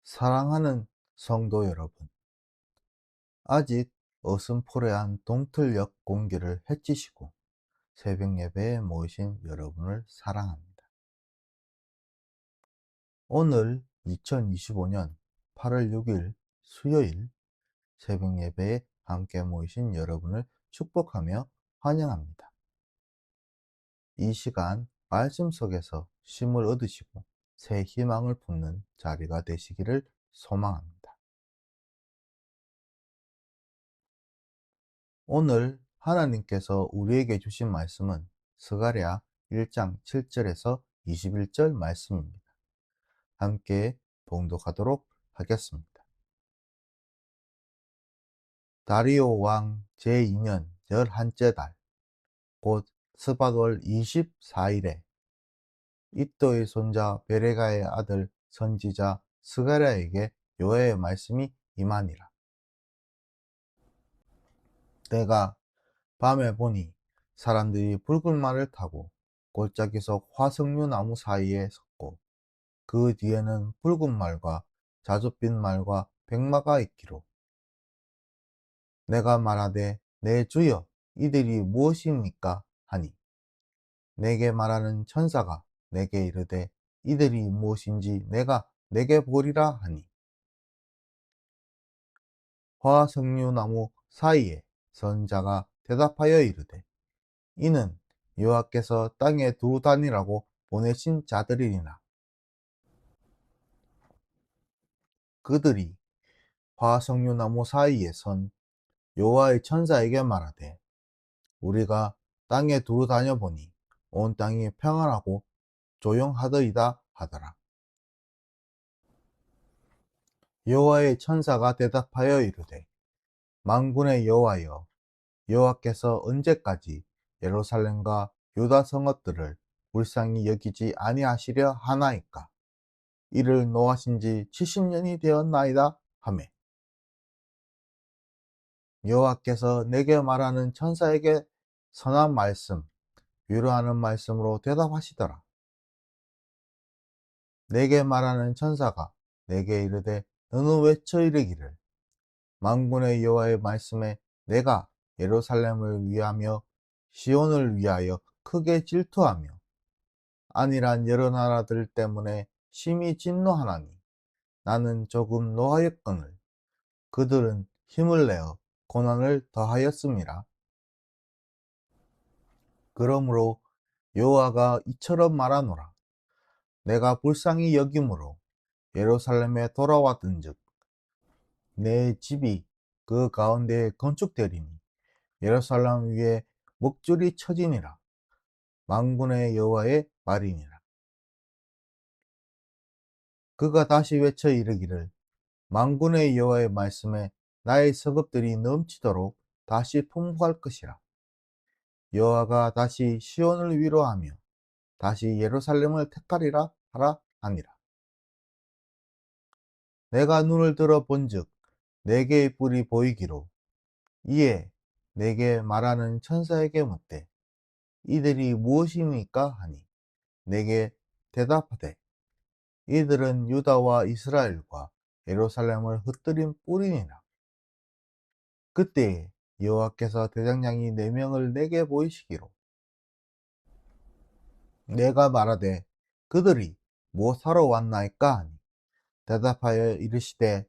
사랑하는 성도 여러분, 아직 어슴푸레한 동틀역 공기를 헤치시고 새벽 예배에 모이신 여러분을 사랑합니다. 오늘 2025년 8월 6일 수요일 새벽 예배에 함께 모이신 여러분을 축복하며 환영합니다. 이 시간 말씀 속에서 쉼을 얻으시고 새 희망을 품는 자리가 되시기를 소망합니다. 오늘 하나님께서 우리에게 주신 말씀은 스가랴 1장 7절에서 21절 말씀입니다. 함께 봉독하도록 하겠습니다. 다리오 왕 제2년 11째 달, 곧 스밧월 24일에 id도의 손자 베레가의 아들 선지자 스가랴에게 여호와의 말씀이 임하니라. 내가 밤에 보니 사람들이 붉은 말을 타고 골짜기석 화석류 나무 사이에 섰고 그 뒤에는 붉은 말과 자줏빛 말과 백마가 있기로 내가 말하되 내 주여 이들이 무엇입니까 하니 내게 말하는 천사가 내게 이르되 이들이 무엇인지 내가 내게 보리라 하니 화석류 나무 사이에 선 자가 대답하여 이르되 이는 여호와께서 땅에 두루 다니라고 보내신 자들이니라. 그들이 화석류 나무 사이에 선 여호와의 천사에게 말하되 우리가 땅에 두루 다녀보니 온 땅이 평안하고 조용하더이다 하더라. 여호와의 천사가 대답하여 이르되 만군의 여호와여, 여호와께서 언제까지 예루살렘과 유다 성읍들을 불쌍히 여기지 아니하시려 하나이까? 이를 노하신 지 70년이 되었나이다 하매 여호와께서 내게 말하는 천사에게 선한 말씀, 위로하는 말씀으로 대답하시더라. 내게 말하는 천사가 내게 이르되 너는 외쳐 이르기를 만군의 여호와의 말씀에 내가 예루살렘을 위하며 시온을 위하여 크게 질투하며 안일한 여러 나라들 때문에 심히 진노하나니 나는 조금 노하였거늘 그들은 힘을 내어 고난을 더하였음이라. 그러므로 여호와가 이처럼 말하노라. 내가 불쌍히 여김으로 예루살렘에 돌아왔던즉 내 집이 그 가운데에 건축되리니 예루살렘 위에 목줄이 쳐지니라. 만군의 여호와의 말이니라. 그가 다시 외쳐 이르기를 만군의 여호와의 말씀에 나의 서급들이 넘치도록 다시 풍부할 것이라. 여호와가 다시 시온을 위로하며 다시 예루살렘을 택하리라 하라 하니라. 내가 눈을 들어 본즉 네 개의 뿔이 보이기로 이에 내게 말하는 천사에게 묻되 이들이 무엇입니까 하니 내게 대답하되 이들은 유다와 이스라엘과 예루살렘을 흩뜨린 뿔이니라. 그때에 여호와께서 대장장이 4명을 내게 보이시기로 내가 말하되 그들이 무엇하러 왔나이까 하니 대답하여 이르시되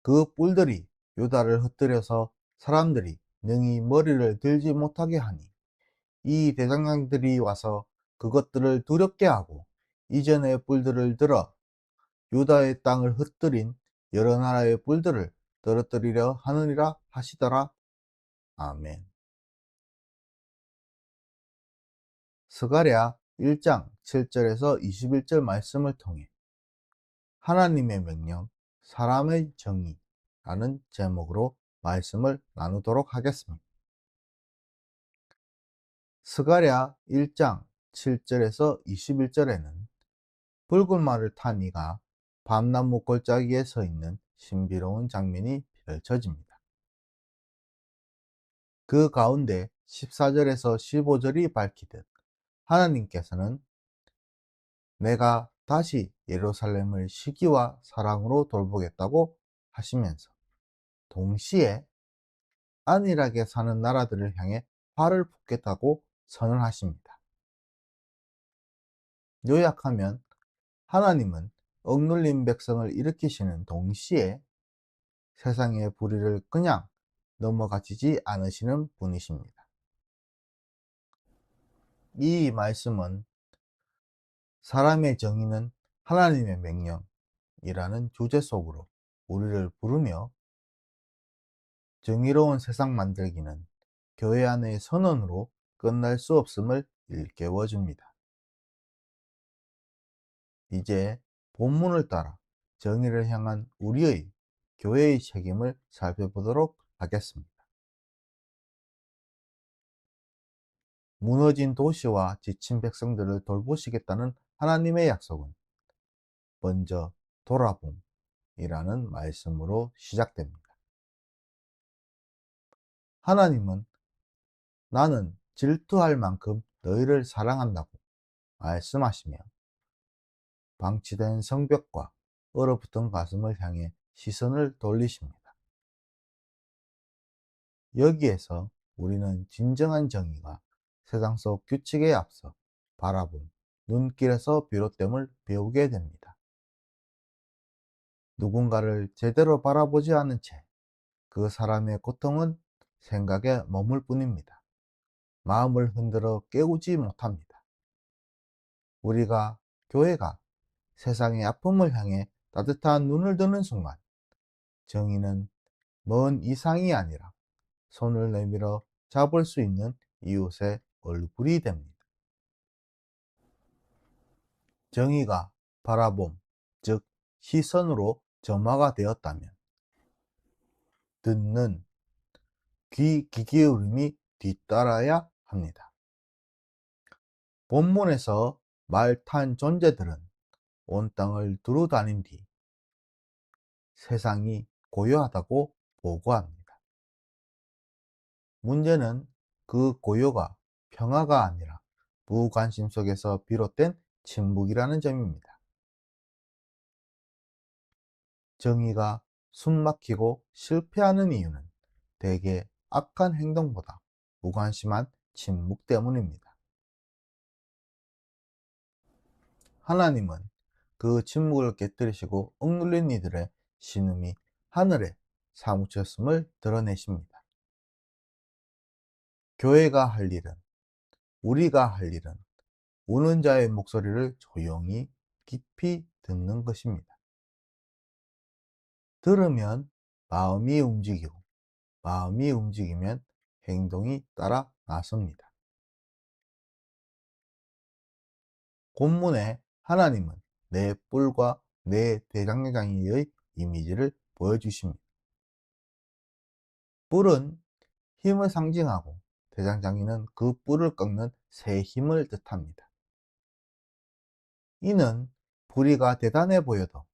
그 뿔들이 유다를 흩뜨려서 사람들이 능히 머리를 들지 못하게 하니 이 대장장들이 와서 그것들을 두렵게 하고 이전의 뿔들을 들어 유다의 땅을 흩뜨린 여러 나라의 뿔들을 떨어뜨리려 하느니라 하시더라. 아멘. 스가랴 1장 7절에서 21절 말씀을 통해 하나님의 명령, 사람의 정의라는 제목으로 말씀을 나누도록 하겠습니다. 스가랴 1장 7절에서 21절에는 붉은 말을 탄 이가 밤나무 골짜기에 서 있는 신비로운 장면이 펼쳐집니다. 그 가운데 14절에서 15절이 밝히듯 하나님께서는 내가 다시 예루살렘을 시기와 사랑으로 돌보겠다고 하시면서 동시에 안일하게 사는 나라들을 향해 화를 품겠다고 선언하십니다. 요약하면 하나님은 억눌린 백성을 일으키시는 동시에 세상의 불의를 그냥 넘어가시지 않으시는 분이십니다. 이 말씀은 사람의 정의는 하나님의 명령이라는 주제 속으로 우리를 부르며 정의로운 세상 만들기는 교회 안의 선언으로 끝날 수 없음을 일깨워 줍니다. 이제 본문을 따라 정의를 향한 우리의 교회의 책임을 살펴보도록 하겠습니다. 무너진 도시와 지친 백성들을 돌보시겠다는 하나님의 약속은 먼저 돌아봄이라는 말씀으로 시작됩니다. 하나님은 나는 질투할 만큼 너희를 사랑한다고 말씀하시며 방치된 성벽과 얼어붙은 가슴을 향해 시선을 돌리십니다. 여기에서 우리는 진정한 정의가 세상 속 규칙에 앞서 바라본 눈길에서 비롯됨을 배우게 됩니다. 누군가를 제대로 바라보지 않은 채 그 사람의 고통은 생각에 머물 뿐입니다. 마음을 흔들어 깨우지 못합니다. 교회가 세상의 아픔을 향해 따뜻한 눈을 드는 순간, 정의는 먼 이상이 아니라 손을 내밀어 잡을 수 있는 이웃의 얼굴이 됩니다. 정의가 바라봄, 즉 시선으로 점화가 되었다면 듣는 귀 기울임이 뒤따라야 합니다. 본문에서 말 탄 존재들은 온 땅을 두루 다닌 뒤 세상이 고요하다고 보고합니다. 문제는 그 고요가 평화가 아니라 무관심 속에서 비롯된 침묵이라는 점입니다. 정의가 숨막히고 실패하는 이유는 대개 악한 행동보다 무관심한 침묵 때문입니다. 하나님은 그 침묵을 깨뜨리시고 억눌린 이들의 신음이 하늘에 사무쳤음을 드러내십니다. 교회가 할 일은, 우리가 할 일은 우는 자의 목소리를 조용히 깊이 듣는 것입니다. 들으면 마음이 움직이고, 마음이 움직이면 행동이 따라 나섭니다. 본문에 하나님은 내 뿔과 내 대장장이의 이미지를 보여주십니다. 뿔은 힘을 상징하고 대장장이는 그 뿔을 꺾는 새 힘을 뜻합니다. 이는 불의가 대단해 보여도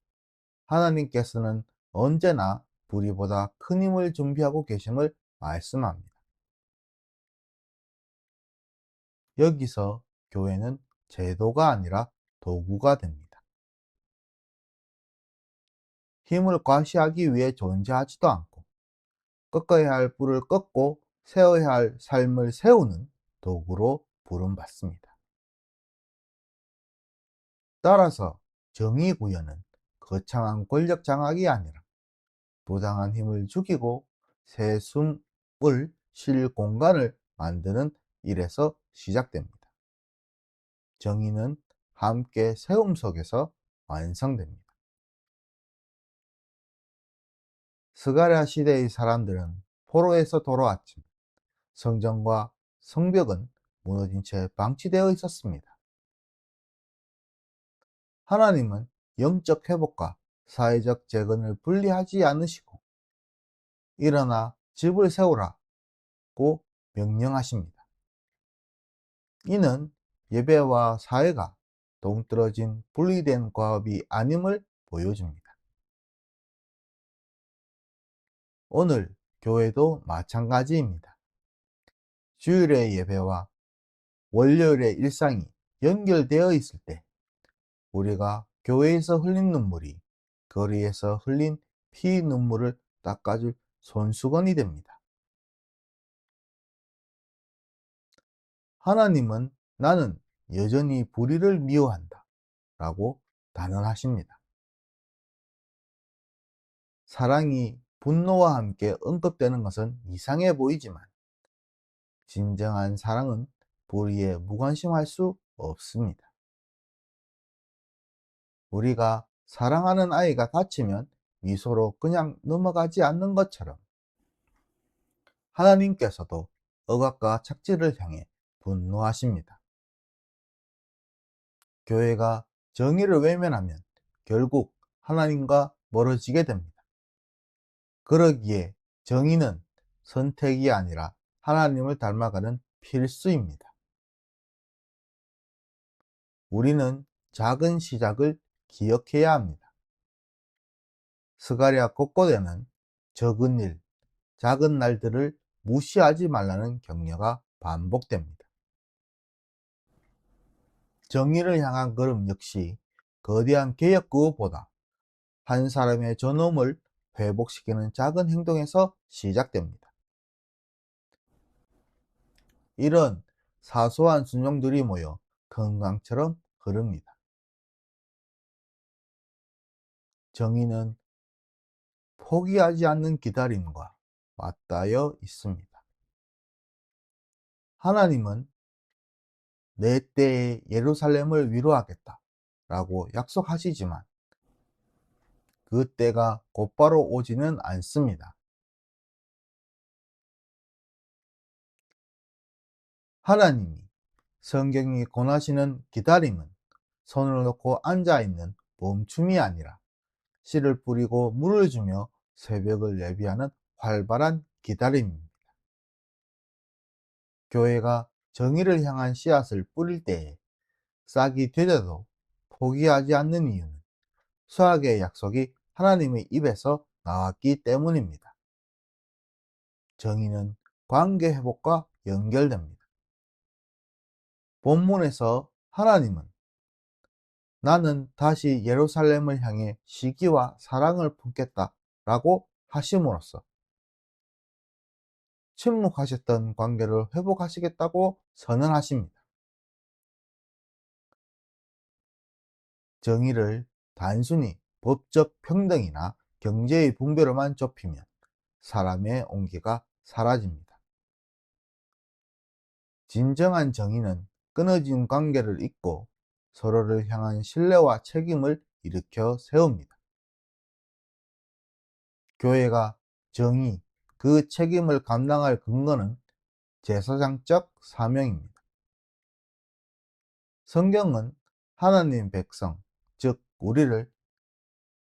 하나님께서는 언제나 불의보다 큰 힘을 준비하고 계심을 말씀합니다. 여기서 교회는 제도가 아니라 도구가 됩니다. 힘을 과시하기 위해 존재하지도 않고 꺾어야 할 뿔을 꺾고 세워야 할 삶을 세우는 도구로 부름받습니다. 따라서 정의 구현은 거창한 권력 장악이 아니라 부당한 힘을 죽이고 새 숨을 쉴 공간을 만드는 일에서 시작됩니다. 정의는 함께 세움 속에서 완성됩니다. 스가랴 시대의 사람들은 포로에서 돌아왔지만 성전과 성벽은 무너진 채 방치되어 있었습니다. 하나님은 영적 회복과 사회적 재건을 분리하지 않으시고 일어나 집을 세우라고 명령하십니다. 이는 예배와 사회가 동떨어진 분리된 과업이 아님을 보여줍니다. 오늘 교회도 마찬가지입니다. 주일의 예배와 월요일의 일상이 연결되어 있을 때 우리가 교회에서 흘린 눈물이 거리에서 흘린 피 눈물을 닦아줄 손수건이 됩니다. 하나님은 나는 여전히 불의를 미워한다 라고 단언하십니다. 사랑이 분노와 함께 언급되는 것은 이상해 보이지만 진정한 사랑은 불의에 무관심할 수 없습니다. 우리가 사랑하는 아이가 다치면 미소로 그냥 넘어가지 않는 것처럼 하나님께서도 억압과 착취를 향해 분노하십니다. 교회가 정의를 외면하면 결국 하나님과 멀어지게 됩니다. 그러기에 정의는 선택이 아니라 하나님을 닮아가는 필수입니다. 우리는 작은 시작을 기억해야 합니다. 스가랴 곳곳에는 적은 일, 작은 날들을 무시하지 말라는 격려가 반복됩니다. 정의를 향한 걸음 역시 거대한 개혁구호보다 한 사람의 존엄을 회복시키는 작은 행동에서 시작됩니다. 이런 사소한 순종들이 모여 큰 강처럼 흐릅니다. 정의는 포기하지 않는 기다림과 맞닿아 있습니다. 하나님은 내 때에 예루살렘을 위로하겠다 라고 약속하시지만 그 때가 곧바로 오지는 않습니다. 하나님이 성경이 권하시는 기다림은 손을 놓고 앉아있는 멈춤이 아니라 씨를 뿌리고 물을 주며 새벽을 예비하는 활발한 기다림입니다. 교회가 정의를 향한 씨앗을 뿌릴 때에 싹이 되져도 포기하지 않는 이유는 수학의 약속이 하나님의 입에서 나왔기 때문입니다. 정의는 관계 회복과 연결됩니다. 본문에서 하나님은 나는 다시 예루살렘을 향해 시기와 사랑을 품겠다 라고 하심으로써 침묵하셨던 관계를 회복하시겠다고 선언하십니다. 정의를 단순히 법적 평등이나 경제의 분배로만 좁히면 사람의 온기가 사라집니다. 진정한 정의는 끊어진 관계를 잇고 서로를 향한 신뢰와 책임을 일으켜 세웁니다. 교회가 정의, 그 책임을 감당할 근거는 제사장적 사명입니다. 성경은 하나님 백성, 즉 우리를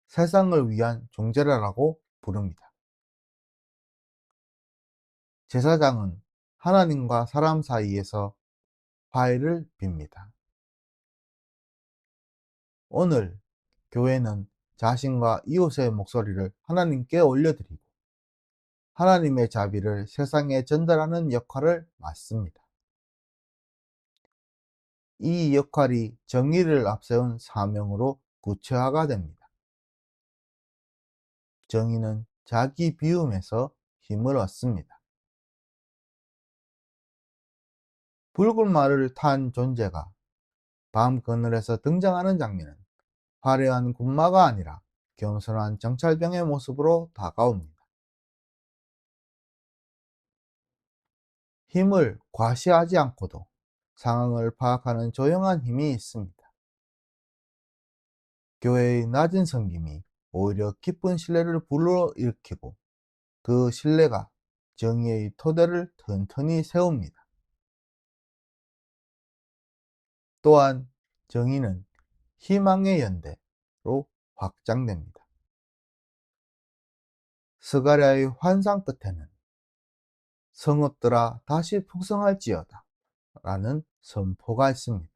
세상을 위한 존재라고 부릅니다. 제사장은 하나님과 사람 사이에서 화해를 빕니다. 오늘 교회는 자신과 이웃의 목소리를 하나님께 올려드리고 하나님의 자비를 세상에 전달하는 역할을 맡습니다. 이 역할이 정의를 앞세운 사명으로 구체화가 됩니다. 정의는 자기 비움에서 힘을 얻습니다. 붉은 말을 탄 존재가 밤 그늘에서 등장하는 장면은 화려한 군마가 아니라 겸손한 정찰병의 모습으로 다가옵니다. 힘을 과시하지 않고도 상황을 파악하는 조용한 힘이 있습니다. 교회의 낮은 섬김이 오히려 깊은 신뢰를 불러일으키고 그 신뢰가 정의의 토대를 튼튼히 세웁니다. 또한 정의는 희망의 연대로 확장됩니다. 스가랴의 환상 끝에는 성읍들아 다시 풍성할지어다 라는 선포가 있습니다.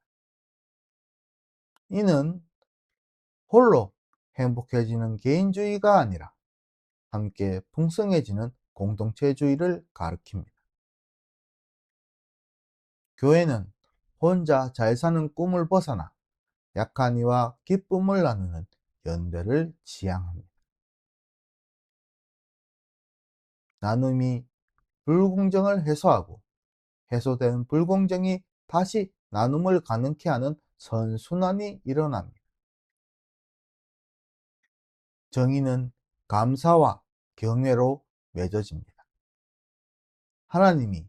이는 홀로 행복해지는 개인주의가 아니라 함께 풍성해지는 공동체주의를 가리킵니다. 교회는 혼자 잘 사는 꿈을 벗어나 약한 이와 기쁨을 나누는 연대를 지향합니다. 나눔이 불공정을 해소하고 해소된 불공정이 다시 나눔을 가능케 하는 선순환이 일어납니다. 정의는 감사와 경외로 맺어집니다. 하나님이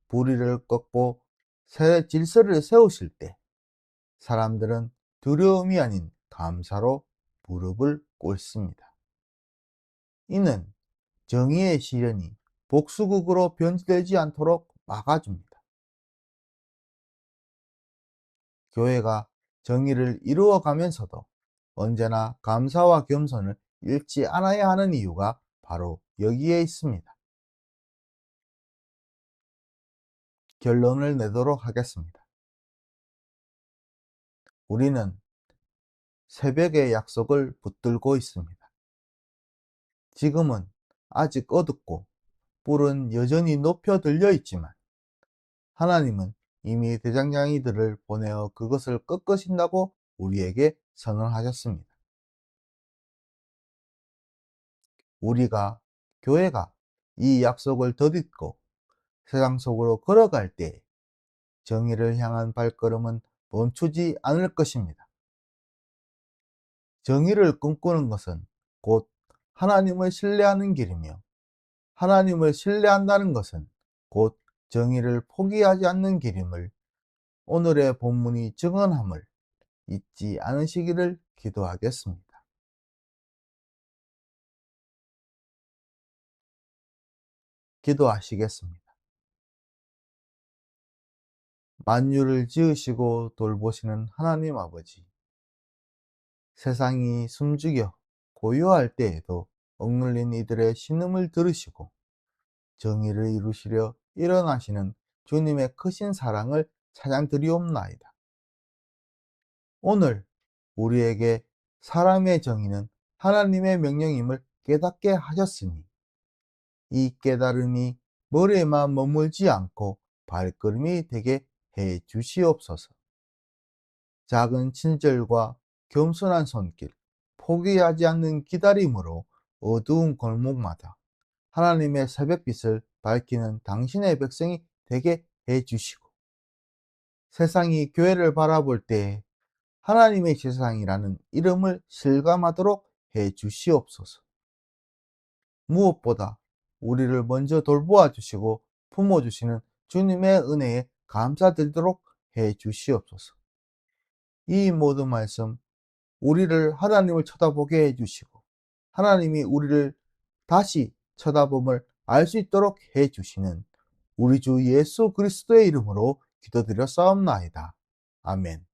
불의를 꺾고 새 질서를 세우실 때 사람들은 두려움이 아닌 감사로 무릎을 꿇습니다. 이는 정의의 시련이 복수극으로 변질되지 않도록 막아줍니다. 교회가 정의를 이루어가면서도 언제나 감사와 겸손을 잃지 않아야 하는 이유가 바로 여기에 있습니다. 결론을 내도록 하겠습니다. 우리는 새벽의 약속을 붙들고 있습니다. 지금은 아직 어둡고 뿔은 여전히 높여 들려 있지만 하나님은 이미 대장장이들을 보내어 그것을 꺾으신다고 우리에게 선언하셨습니다. 우리가, 교회가 이 약속을 덧입고 세상 속으로 걸어갈 때 정의를 향한 발걸음은 멈추지 않을 것입니다. 정의를 꿈꾸는 것은 곧 하나님을 신뢰하는 길이며 하나님을 신뢰한다는 것은 곧 정의를 포기하지 않는 길임을 오늘의 본문이 증언함을 잊지 않으시기를 기도하겠습니다. 기도하시겠습니다. 만유를 지으시고 돌보시는 하나님 아버지, 세상이 숨죽여 고요할 때에도 억눌린 이들의 신음을 들으시고 정의를 이루시려 일어나시는 주님의 크신 사랑을 찬양드리옵나이다. 오늘 우리에게 사람의 정의는 하나님의 명령임을 깨닫게 하셨으니 이 깨달음이 머리에만 머물지 않고 발걸음이 되게 해 주시옵소서. 작은 친절과 겸손한 손길, 포기하지 않는 기다림으로 어두운 골목마다 하나님의 새벽빛을 밝히는 당신의 백성이 되게 해 주시고 세상이 교회를 바라볼 때 하나님의 세상이라는 이름을 실감하도록 해 주시옵소서. 무엇보다 우리를 먼저 돌보아 주시고 품어 주시는 주님의 은혜에 감사드리도록 해 주시옵소서. 이 모든 말씀 우리를 하나님을 쳐다보게 해 주시고 하나님이 우리를 다시 쳐다봄을 알 수 있도록 해 주시는 우리 주 예수 그리스도의 이름으로 기도드려 싸움나이다. 아멘.